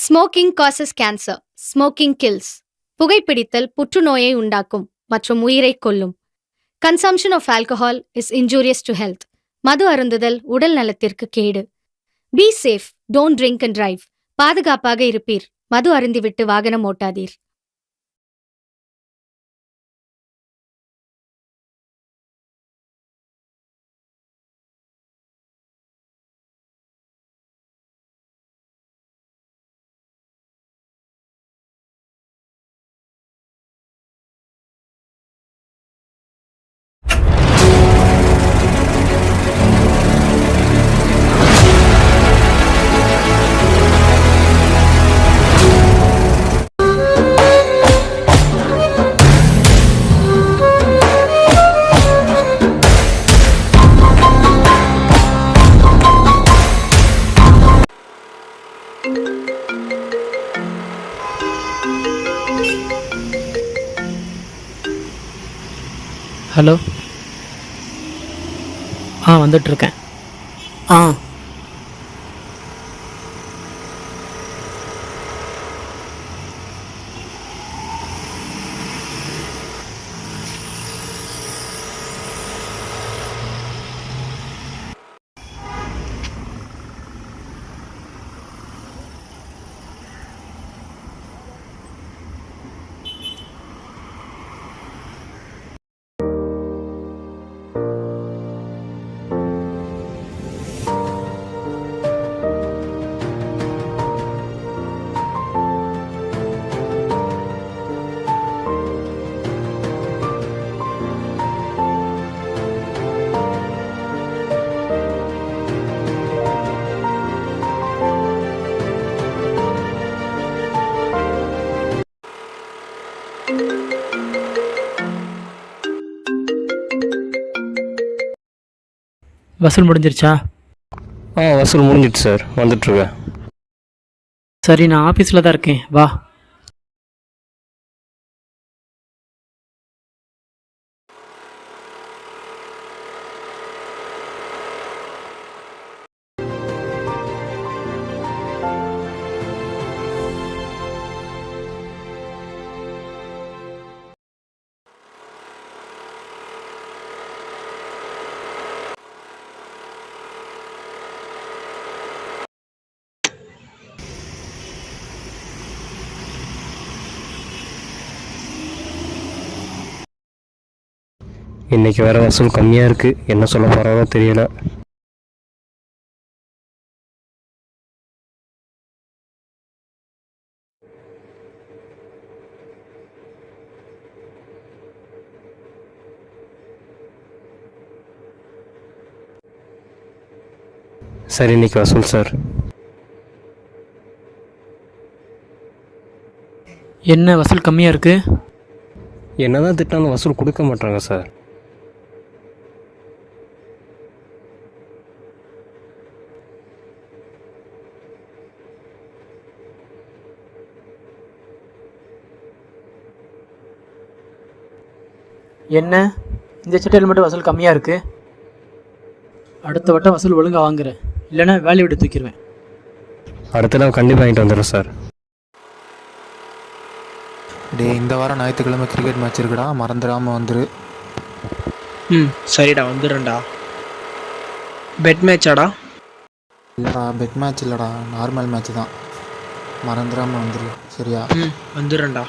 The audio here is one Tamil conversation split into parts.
Smoking causes cancer. Smoking kills. புகைப்பிடித்தல் புற்றுநோயை உண்டாக்கும் மற்றும் உயிரை கொல்லும். Consumption of alcohol is injurious to health. மது அருந்துதல் உடல் நலத்திற்கு கேடு. Be safe, don't drink and drive. பாதுகாப்பாக இருப்பீர். மது அருந்திவிட்டு வாகனம் ஓட்டாதீர். ஹலோ. வந்துட்டுருக்கேன். ஆ வசூல் முடிஞ்சிருச்சா? வசூல் முடிஞ்சிட்டு சார், வந்துட்டுருக்கேன். சரி, நான் ஆஃபீஸில் தான் இருக்கேன், வா. இன்றைக்கி வேறு வசூல் கம்மியாக இருக்குது, என்ன சொல்ல போகிறாரோ தெரியல. சரி, இன்னைக்கு வசூல் சார். என்ன வசூல் கம்மியாக இருக்குது? என்ன தான் திட்டாலும் வசூல் கொடுக்க மாட்டாங்க சார். என்ன இந்த சட்டையில் மட்டும் வசூல் கம்மியாக இருக்குது? அடுத்த வட்டம் வசூல் ஒழுங்காக வாங்குறேன், இல்லைன்னா வேலையை விட்டு தூக்கிடுவேன். அடுத்த நான் கண்டிப்பாக வாங்கிட்டு வந்துடுறேன் சார். இந்த வாரம் ஞாயிற்றுக்கிழமை கிரிக்கெட் மேட்ச் இருக்குடா, மறந்துடாமல் வந்துரு. சரிடா, வந்துடுறேன்டா. பெட் மேட்சாடா? இல்லைடா, பெட் மேட்ச் இல்லைடா, நார்மல் மேட்ச் தான். மறந்துடாமல் வந்துரு, சரியா? வந்துடுறேன்டா.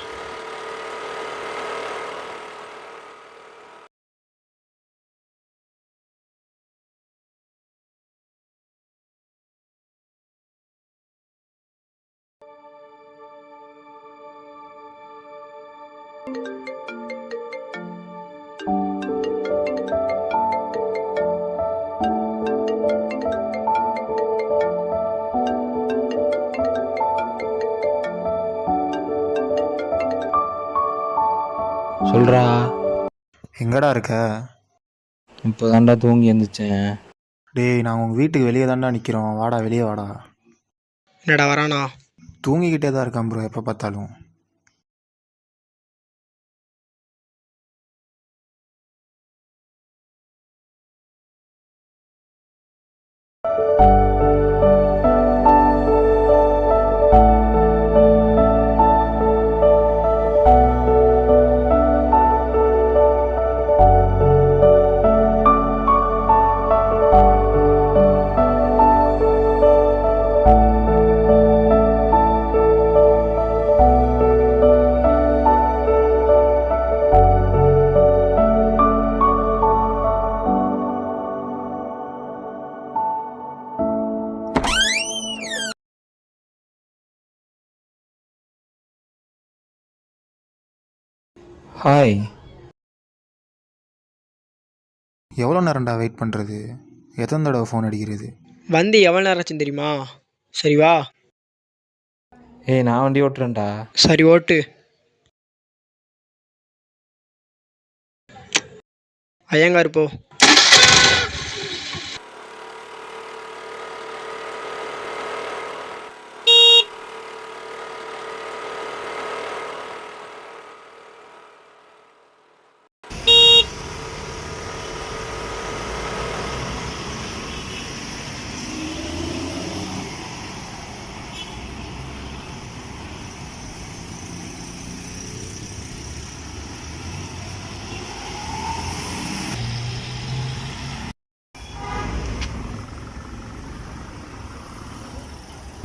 சொல்கிறா. எங்கடா இருக்க? இப்போ தாண்டா தூங்கி எழுந்திரிச்சேன். நாங்கள் உங்கள் வீட்டுக்கு வெளியே தாண்டா நிற்கிறோம், வாடா வெளியே வாடா. என்னடா வரானா? தூங்கிக்கிட்டே தான் இருக்கான் ப்ரோ, எப்போ பார்த்தாலும். ஹாய். எவ்வளோ நேரம்டா வெயிட் பண்ணுறது? எத்தனை தடவை ஃபோன் அடிக்கிறது? வந்து எவ்வளோ நேரம் ஆச்சுன்னு தெரியுமா? சரி வா. ஏய், நான் வண்டி ஓட்டுறேன்டா. சரி ஓட்டு. ஐயங்கார் போ.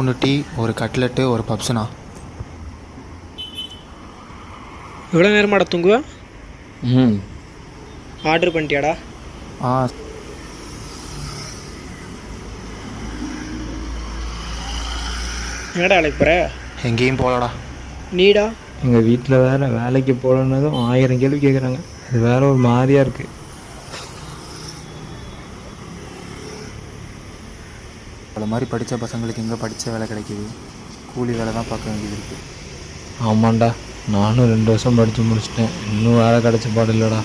ஒன்று டீ, ஒரு கட்லெட்டு, ஒரு பப்ஸுண்ணா. எவ்வளோ நேரமாடா தூங்குவ? ம். ஆர்டர் பண்ணிட்டியாடா? ஆ, என்னடா வேலைக்கு போகிற? எங்கேயும் போகலடா. நீடா? எங்கள் வீட்டில் வேறு வேலைக்கு போகலன்னதும் 1000 கேள்வி கேட்குறாங்க. இது வேற ஒரு மாதிரியாக இருக்குது. அது மாதிரி படித்த பசங்களுக்கு எங்கே படித்த வேலை கிடைக்கிது? கூலி வேலை தான் பார்க்க வேண்டியது இருக்குது. ஆமாண்டா, நானும் 2 வருஷம் படித்து முடிச்சிட்டேன். இன்னும் வேலை கிடச்ச பாடு இல்லைடா.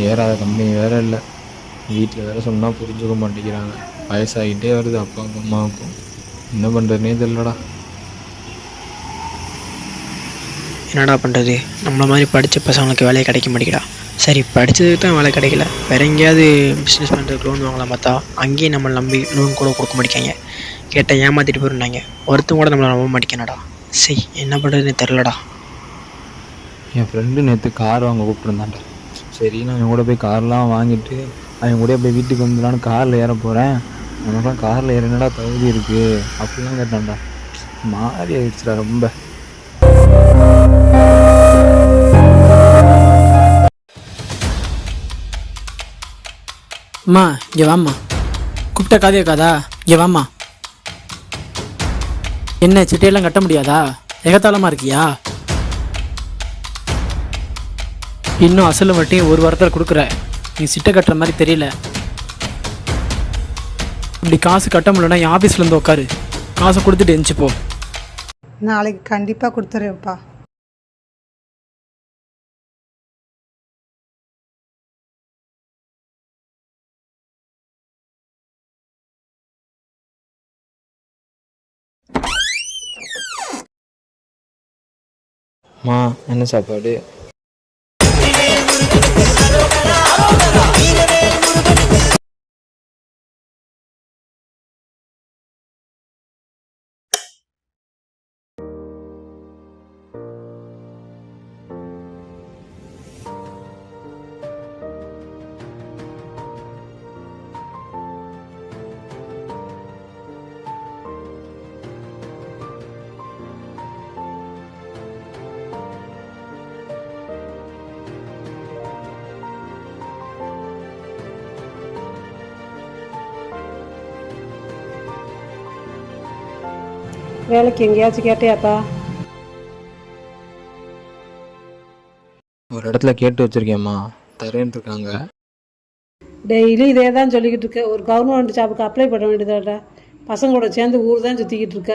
ஏறாத கம்பெனி வேறு இல்லை. வீட்டில் வேறு சொன்னால் புரிஞ்சுக்க மாட்டேங்கிறாங்க. வயசாகிட்டே வருது அப்பாவுக்கும் அம்மாவுக்கும். என்ன பண்ணுறதுனே தெரியலடா. என்னடா பண்ணுறது? நம்மள மாதிரி படித்த பசங்களுக்கு வேலையை கிடைக்க மாட்டேங்கிறா. சரி, படித்ததுக்கு தான் வேலை கிடைக்கல, வேறு எங்கேயாவது பிஸ்னஸ் பண்ணுறதுக்கு லோன் வாங்கலாம் பார்த்தா அங்கேயும் நம்மளை நம்பி லோன் கூட கொடுக்க மாட்டேங்காங்க. கேட்டால் ஏமாற்றிட்டு போயிருந்தாங்க. ஒருத்தன் கூட நம்மளை நம்ப மாட்டேங்கானடா. சரி, என்ன பண்ணுறதுன்னு தெரிலடா. என் ஃப்ரெண்டு நேற்று கார் வாங்க கூப்பிட்டுருந்தான்டா. சரி, நான் என் கூட போய் கார்லாம் வாங்கிட்டு அவன் கூட போய் வீட்டுக்கு வந்துடலான்னு காரில் ஏற போகிறேன். நமக்குலாம் காரில் ஏற என்னடா தகுதி இருக்குது அப்படிலாம் கேட்டான்டா. மாறி ஆயிடுச்சுடா ரொம்ப. அம்மா இங்கே வாம்மா. கூப்பிட்ட காதே காதா, இங்கே வாம்மா. என்ன சிட்டையெல்லாம் கட்ட முடியாதா? எகத்தாளமாக இருக்கியா? இன்னும் அசல் வட்டியும் ஒரு வாரத்தில் கொடுக்குற. நீ சிட்டை கட்டுற மாதிரி தெரியல. இப்படி காசு கட்ட முடியலன்னா என் ஆஃபீஸ்லேருந்து உட்காரு. காசை கொடுத்துட்டு எந்திரிச்சு போ. நாளைக்கு கண்டிப்பாக கொடுத்துருவேன்ப்பா. மா, என்ன சாப்பாடு? வேலைக்கு எங்கேயாச்சும் கேட்டியாப்பா? ஒரு இடத்துல கேட்டு வச்சுருக்கேம்மா, தரேன்னு இருக்காங்க. டெய்லி இதே தான் சொல்லிக்கிட்டு இருக்க. ஒரு கவர்மெண்ட் ஜாபுக்கு அப்ளை பண்ண வேண்டியதாடா. பசங்களோட சேர்ந்து ஊர் தான் சுற்றிக்கிட்டு இருக்க.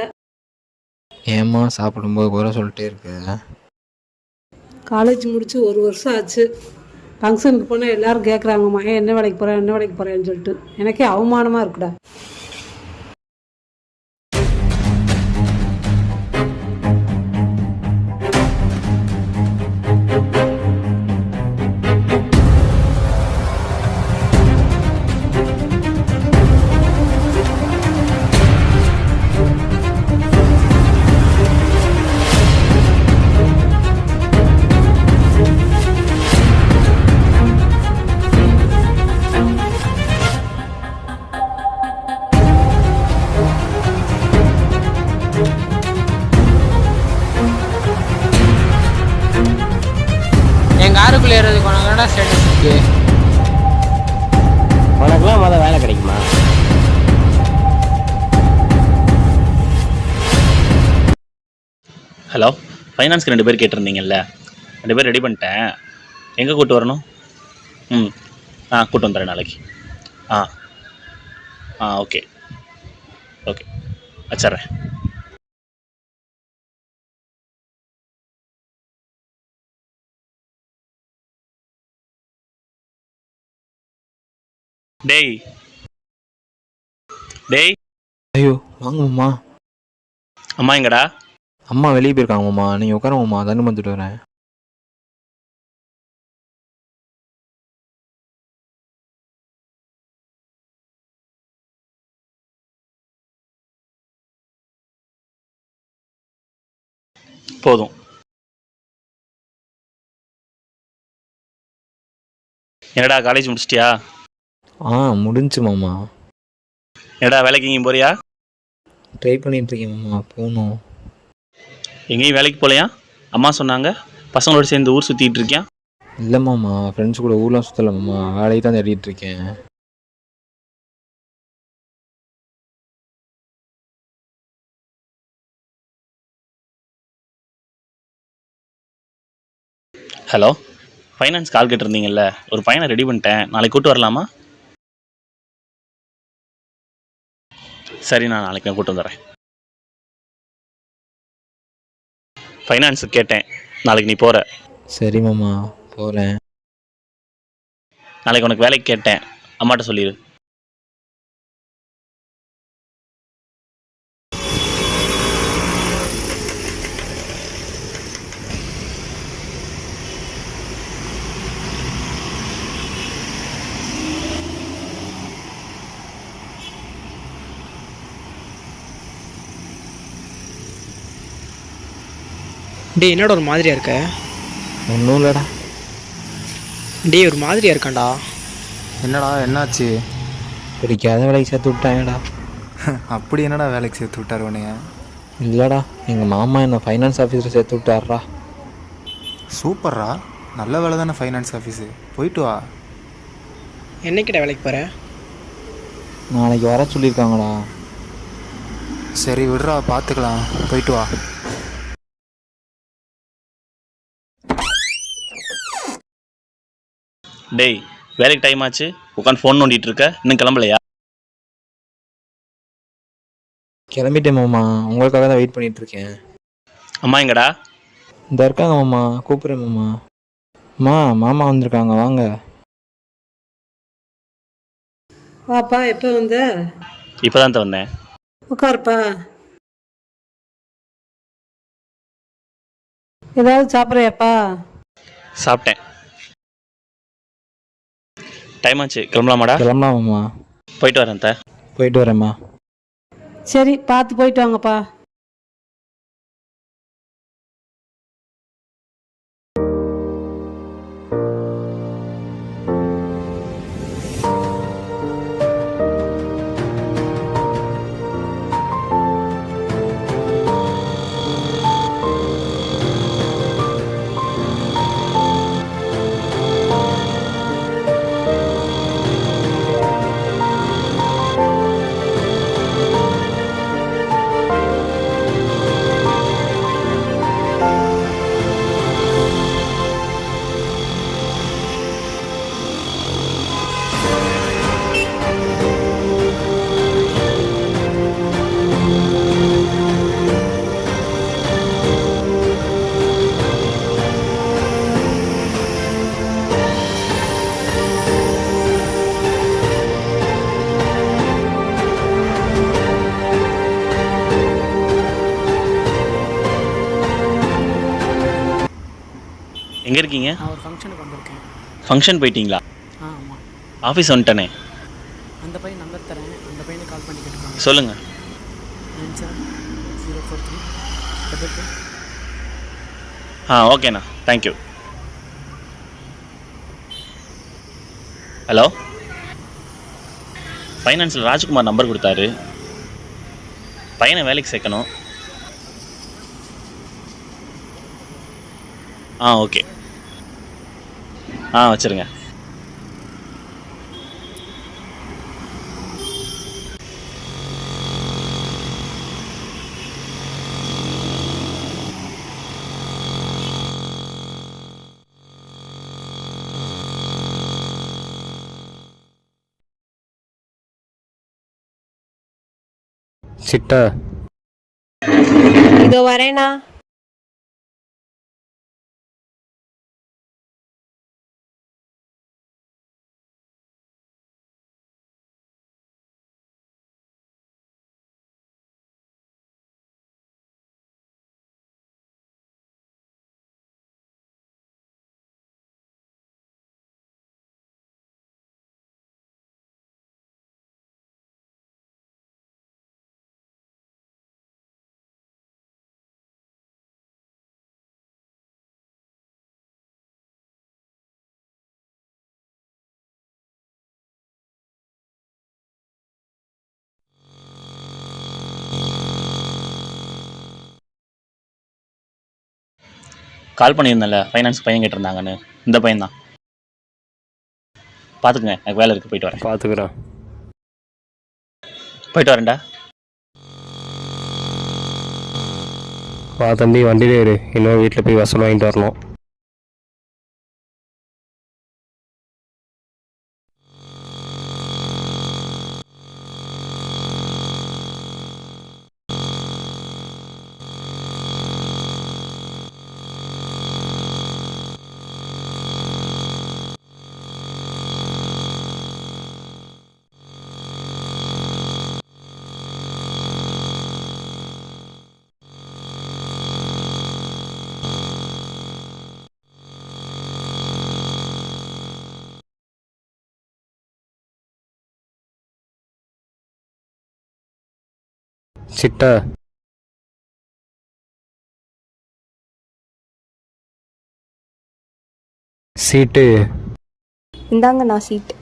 ஏம்மா சாப்பிடும்போது குறை சொல்லிட்டே இருக்க? காலேஜ் முடிச்சு 1 வருஷம் ஆச்சு. ஃபங்க்ஷனுக்கு போனால் எல்லாரும் கேட்குறாங்கம்மா, ஏன் என்ன வேலைக்கு போகிறேன் என்ன வேலைக்கு போகிறேன்னு சொல்லிட்டு. எனக்கே அவமானமாக இருக்குடா. காருக்குள்ளே ஏறதுக்கு உனக்கு ஸ்டேட்டஸ் இருக்கு. உனக்குலாம் மொதல் வேலை கிடைக்குமா? ஹலோ, ஃபைனான்ஸ்க்கு 2 பேர் கேட்டிருந்தீங்கல்ல, 2 பேர் ரெடி பண்ணிட்டேன். எங்கே கூப்பிட்டு வரணும்? ம் கூப்பிட்டு வந்துடுறேன் நாளைக்கு. ஆ ஓகே ஓகே வச்சிட்றேன். டேய் டேய் ஐயோ வாங்க மாமா. அம்மா எங்கடா? அம்மா வெளியே போயிருக்காங்க மாமா, நீங்கள் உட்கார மாமா, தண்ணி வந்துட்டு வரேன். போதும். என்னடா காலேஜ் முடிச்சிட்டியா? முடிஞ்சு மாமா. என்னடா வேலைக்கு எங்கேயும் போறியா? ட்ரை பண்ணிகிட்ருக்கேன் மாமா, போகணும். எங்கேயும் வேலைக்கு போகலையா? அம்மா சொன்னாங்க பசங்களோட சேர்ந்து ஊர் சுற்றிட்டு இருக்கியா? இல்லை மாமா, ஃப்ரெண்ட்ஸ் கூட ஊர்லாம் சுற்றலை மாமா, வேலையை தான் தேடிட்டு இருக்கேன். ஹலோ, ஃபைனான்ஸ் கால் கேட்டிருந்தீங்கல்ல, ஒரு பையனை ரெடி பண்ணிட்டேன், நாளைக்கு கூப்பிட்டு வரலாமா? சரி, நான் நாளைக்கு கூப்பிட்டு வந்துடுறேன். ஃபைனான்ஸுக்கு கேட்டேன், நாளைக்கு நீ போகிற. சரி மாமா, போகிறேன். நாளைக்கு உனக்கு வேலைக்கு கேட்டேன், அம்மாட்ட சொல்லிடு. டேய் என்னடா ஒரு மாதிரியாக இருக்க? ஒன்றும் இல்லைடா. டேய் ஒரு மாதிரியாக இருக்கான்டா. என்னடா என்னாச்சு? பிடிக்காத வேலைக்கு சேர்த்து விட்டாங்கடா. அப்படி என்னடா வேலைக்கு சேர்த்து விட்டார் உன்னைய? இல்லைடா, எங்கள் மாமா என்னை ஃபைனான்ஸ் ஆஃபீஸில் சேர்த்து விட்டார்றா. சூப்பர்ரா, நல்ல வேலை தானே ஃபைனான்ஸ் ஆஃபீஸு, போயிட்டு வா. என்னைக்கிட்ட வேலைக்கு போகிற? நாளைக்கு வர சொல்லியிருக்காங்கடா. சரி விடுறா, பார்த்துக்கலாம், போயிட்டு வா. டேய் வேலைக்கு டைம் ஆச்சு, உட்காந்து ஃபோன் நோண்டிட்டு இருக்க, இன்னும் கிளம்பலையா? கிளம்பிட்டேன் மாமா, உங்களுக்காக தான் வெயிட் பண்ணிகிட்ருக்கேன். அம்மா எங்கடா? இந்த இருக்காங்க மாமா, கூப்பிட்றேன் மாமா. மாமா வந்திருக்காங்க, வாங்க. வாப்பா, எப்போ வந்த? இப்போ தான் வந்தேன். உட்காருப்பா. ஏதாவது சாப்பிட்றியாப்பா? சாப்பிட்டேன். டைம் ஆச்சு, கிளம்பலாமாடா? கிளம்பலாம் மாமா. போயிட்டு வரேன். போயிட்டு வரேம்மா. சரி, பார்த்து போயிட்டு வாங்கப்பா. எங்கே இருக்கீங்க? நான் ஒரு ஃபங்க்ஷனுக்கு வந்திருக்கேன். ஃபங்க்ஷன் போயிட்டீங்களா? ஆமாம். ஆஃபீஸ் வந்துட்டேனே. அந்த பையன் நம்பர் தரேன், அந்த பையனுக்கு கால் பண்ணி கேட்டுருக்காங்க. சொல்லுங்கள். 97 043 ஓகேண்ணா, தேங்க்யூ. ஹலோ, ஃபைனான்ஸில் ராஜ்குமார் நம்பர் கொடுத்தாரு, பையனை வேலைக்கு சேர்க்கணும். ஓகே. வச்சுருங்க. சிட்டா இதோ வரேண்ணா. கால் பண்ணியிருந்தேன்ல ஃபைனான்ஸ் பையன் கேட்டிருந்தாங்கன்னு, இந்த பையன் தான். பார்த்துக்குங்க, எனக்கு வேலை இருக்குது, போயிட்டு வரேன். பார்த்துக்குறேன். போயிட்டு வரேன்டா. வா தம்பி, வண்டியிலே இரு, இன்னும் வீட்டில் போய் வசூல் வாங்கிட்டு வரணும். சிட்டா சீட்டு இந்தாங்கண்ணா சீட்.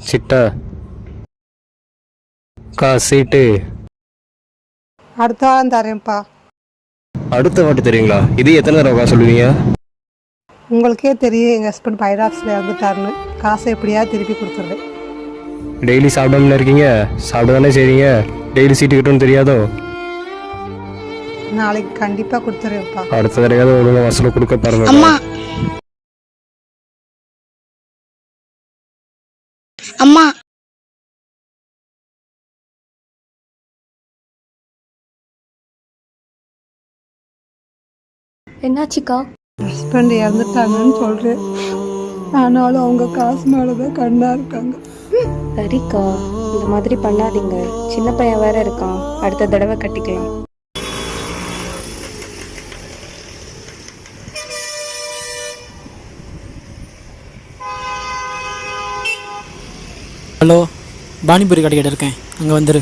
சிட்டா சீட்டு அடுத்த வாரம் தரேன்ப்பா. அடுத்த வாட்டி தெரியுங்களா? இது எத்தனை தடவை சொல்லுவீங்க? உங்களுக்கே தெரியும் எங்கள் ஹஸ்பண்ட் பைராப்ஸில் இறந்துட்டாருன்னு. காசை எப்படியாவது திருப்பி கொடுத்துட்றேன். டெய்லி சாப்பிடாமல இருக்கீங்க, சாப்பிட தானே செய்றீங்க. டெய்லி சீட்டு கிட்டோன்னு தெரியாதோ? நாளைக்கு கண்டிப்பாக கொடுத்துருவேன்ப்பா. அடுத்த தடவையாவது ஒழுங்காக வசூல் கொடுக்க பாருங்க. அம்மா அம்மா என்னாச்சுக்கா? ஹஸ்பண்ட் இறந்துட்டாங்கன்னு சொல்கிறேன். ஆனாலும் அவங்க காசு மேலே தான் கண்ணாக இருக்காங்க. சரிக்கா, இந்த மாதிரி பண்ணாதீங்க. சின்ன பையன் வேற இருக்கான், அடுத்த தடவை கட்டிக்கலாம். ஹலோ, பானிபூரி கடைக்கிட்ட இருக்கேன், அங்கே வந்துரு.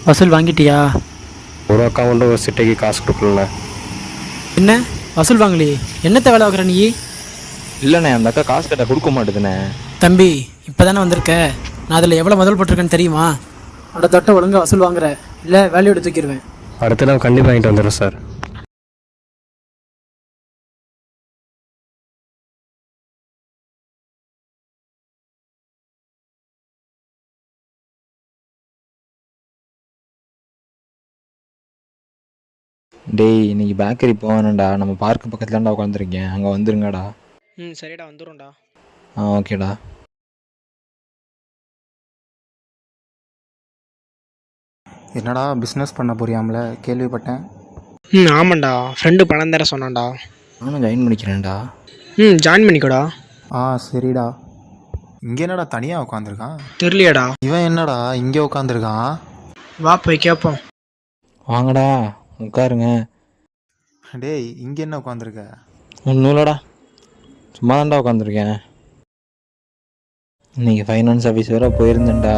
வசூல் வாங்கிட்டியா? ஒரு அக்கௌண்ட் ஒரு சிட்டைக்கு காசு கொடுக்கல. என்ன வசூல் வாங்கலையே? என்னத்தை வேலை பார்க்குற நீ? இல்லைண்ணே, அந்த அக்கா காசு கேட்டால் கொடுக்க மாட்டேதுண்ணே. தம்பி, இப்போ தானே வந்திருக்க, நான் அதில் எவ்வளோ முதல் போட்டிருக்கேன்னு தெரியுமா? அடுத்த ஒழுங்காக வசூல் வாங்குற, இல்லை வேலையோட தூக்கிடுவேன். அடுத்த தடவை கண்டிப்பாக வாங்கிட்டு வந்துடுறேன் சார். டேய், இன்னைக்கு பேக்கரி போவேணும்டா. நம்ம பார்க்கு பக்கத்தில் தான்டா உட்காந்துருக்கேன், அங்கே வந்துருங்கடா. சரிடா, வந்துடும்டா. ஓகேடா. என்னடா பிஸ்னஸ் பண்ண போறியாம்ல, கேள்விப்பட்டேன். ஆமாண்டா, ஃப்ரெண்டு பணம் தர சொன்னான்டா. நானும் ஜாயின் பண்ணிக்கிறேன்டா. ஜாயின் பண்ணிக்கோடா. சரிடா. இங்கே என்னடா தனியாக உட்காந்துருக்கான்? தெரியலையாடா. இவன் என்னடா இங்கே உட்காந்துருக்கான்? வா போய் கேட்போம். வாங்கடா, உட்காருங்க. டேய், இங்கே என்ன உட்காந்துருக்க? ஒன்றும் இல்லைடா, சும்மா தான்டா உட்காந்துருக்கேன். இன்னைக்கு ஃபைனான்ஸ் ஆஃபீஸ் வேறு போயிருந்தேன்டா.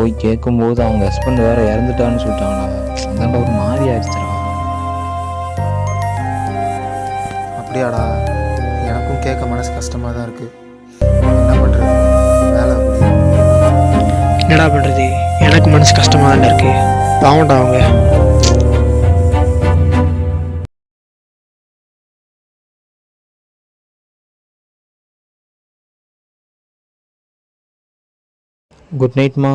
போய் கேட்கும்போது அவங்க ஹஸ்பண்ட் வேற இறந்துட்டான்னு சொல்லிட்டாங்கடா. அதான்டா ஒரு மாதிரி ஆயிடுச்சுடா. அப்படியாடா? எனக்கும் கேட்க மனசு கஷ்டமாக தான் இருக்குது. என்ன பண்ணுறது, வேலை அப்படி. என்னடா பண்ணுறது, எனக்கு மனசு கஷ்டமாக தானே இருக்குது. பாவம்டா அவங்க. குட் நைட்மா.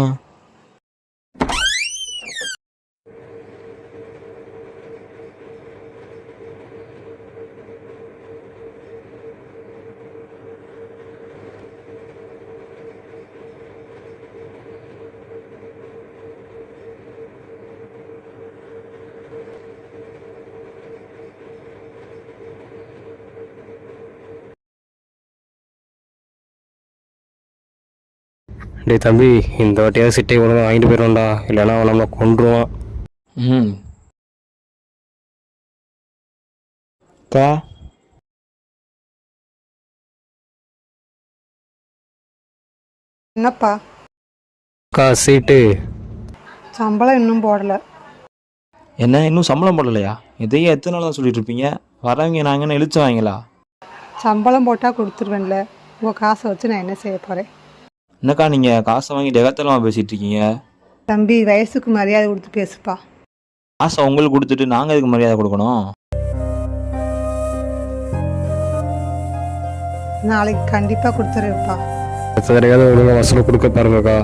டேய் தம்பி, இந்த வாட்டியாவது சிட்டை ஒழுங்காக வாங்கிட்டு போயிடும்டா, இல்லைன்னா அவன் நம்மளை கொன்றுவான். ம். அக்கா. என்னப்பா? அக்கா சீட்டு. சம்பளம் இன்னும் போடலை. என்ன இன்னும் சம்பளம் போடலையா? இதையே எத்தனை நாள் தான் சொல்லிட்டு இருப்பீங்க? வரவங்க நாங்கன்னு இழுச்சு வாங்களா? சம்பளம் போட்டால் கொடுத்துருவேன்ல. உங்கள் காசை வச்சு நான் என்ன செய்ய போகிறேன்? என்னக்கா நீங்கள் காசை வாங்கி டெகத்தலமாக பேசிகிட்டு இருக்கீங்க? தம்பி, வயசுக்கு மரியாதை கொடுத்து பேசுப்பா. காசை உங்களுக்கு கொடுத்துட்டு நாங்கள் இதுக்கு மரியாதை கொடுக்கணும்? நாளைக்கு கண்டிப்பாக கொடுத்துருவேப்பா. அடுத்த தடவையாவது ஒழுங்காக வசூல் கொடுக்க பாருங்கக்கா.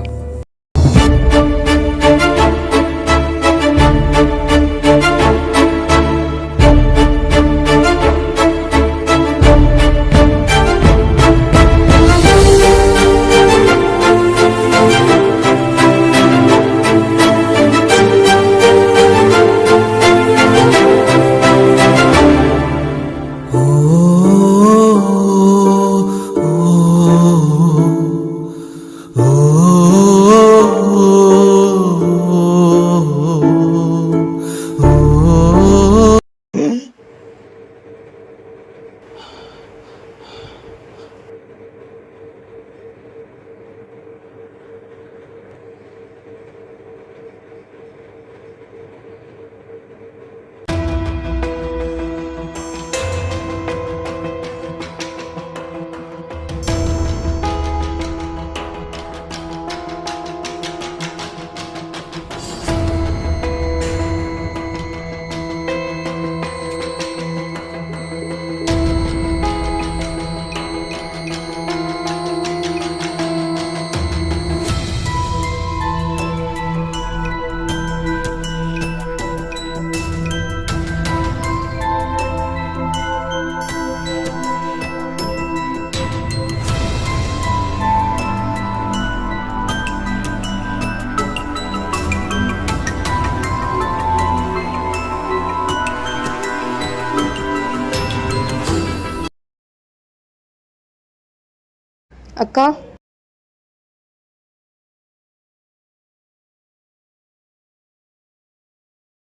அக்கா,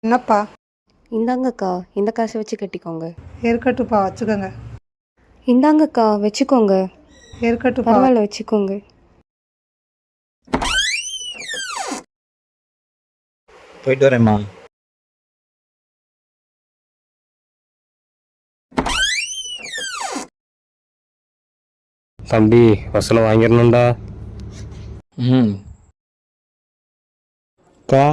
என்னப்பா? இந்தாங்கக்கா, இந்த காசை வச்சு கட்டிக்கோங்க. இருக்கட்டுப்பா, வச்சுக்கோங்க. இந்தாங்கக்கா, வச்சுக்கோங்க. இருக்கட்டுப்பா. பரவாயில்ல, வச்சுக்கோங்க. போயிட்டு வரேம்மா. தம்பி, வசூலை வாங்கிடணும்டா. ம். அக்கா.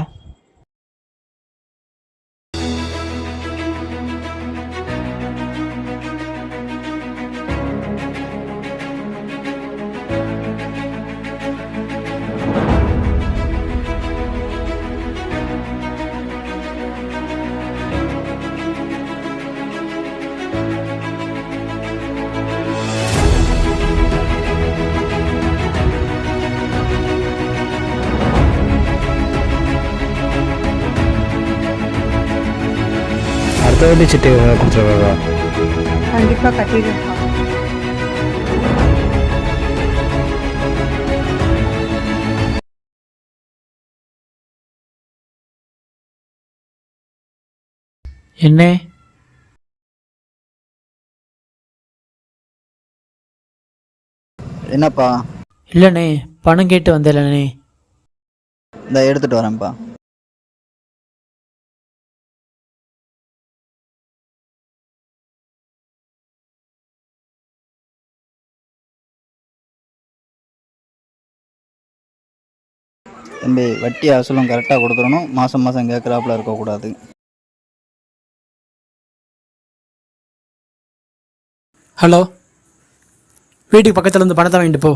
அடுத்த வாட்டி சிட்டை ஒழுங்காக கொடுத்துருவாக்கா. கண்டிப்பாக கட்டிடுவேன்ப்பா. என்ன? என்னப்பா? இல்லைண்ணே, பணம் கேட்டு வந்தேன்லண்ணே. இந்த எடுத்துகிட்டு வரேன்ப்பா. தம்பி, வட்டி அசலும் கரெக்டாக கொடுத்துடணும். மாதம் மாதம் கேட்குறாப்புல இருக்கக்கூடாது. ஹலோ, வீட்டுக்கு பக்கத்தில் இருந்து பணத்தை வாங்கிட்டு போ.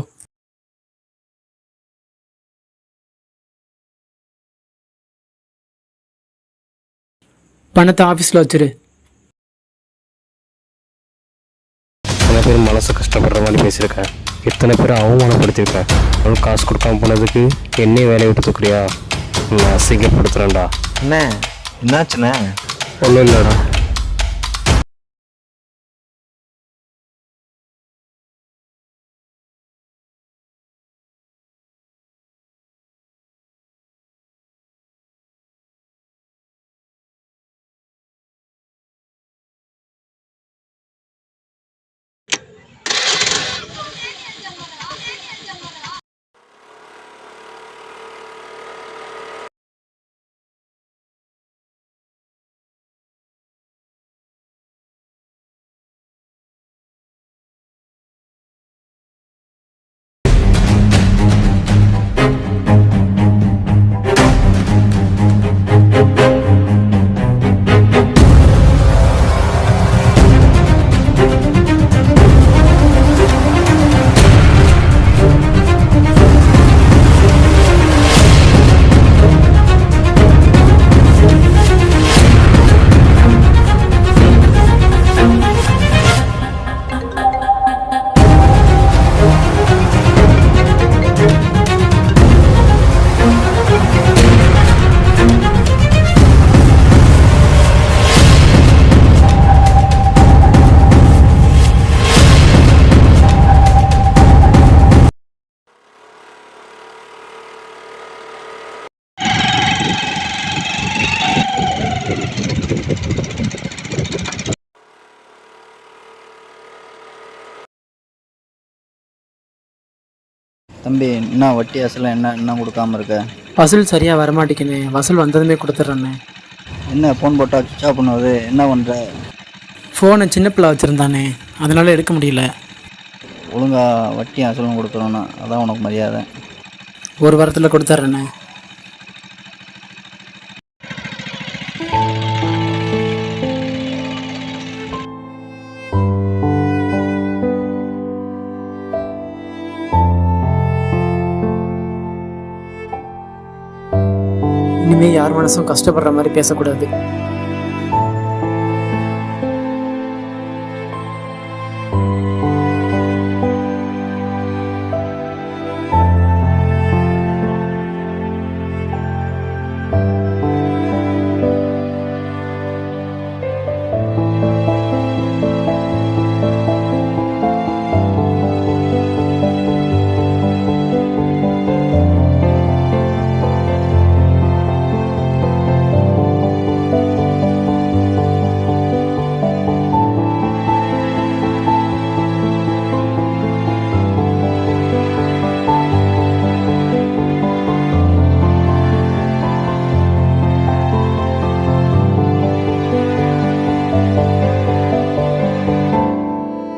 பணத்தை ஆஃபீஸில் வச்சிரு. எத்தனை பேர் மனசு கஷ்டப்படுற மாதிரி பேசியிருக்கேன், எத்தனை பேர் அவமானப்படுத்தியிருக்கேன். அவனுக்கு காசு கொடுக்காம போனதுக்கு என்னையே வேலையை விட்டு தூக்குறியா? நான் அசிங்கப்படுத்துகிறேன்டா. அண்ணே, என்னாச்சுண்ணே? ஒன்றும் இல்லைடா. தம்பி, என்ன வட்டி அசலாம் என்ன கொடுக்காம இருக்க? வசூல் சரியாக வரமாட்டேங்குண்ணே. வசூல் வந்ததுமே கொடுத்துட்றேண்ணே. என்ன ஃபோன் போட்டால் சுவிட்ச் ஆஃப் பண்ணுவது? என்ன பண்ணுற? ஃபோனை சின்ன பிள்ளை வச்சுருந்தானே, அதனால எடுக்க முடியல. ஒழுங்காக வட்டி அசலும் கொடுத்துருவோண்ணா, அதான் உனக்கு மரியாதை. ஒரு வாரத்தில் கொடுத்துட்றேண்ணே. இனிமேல் யார் மனசும் கஷ்டப்படுற மாதிரி பேசக்கூடாது.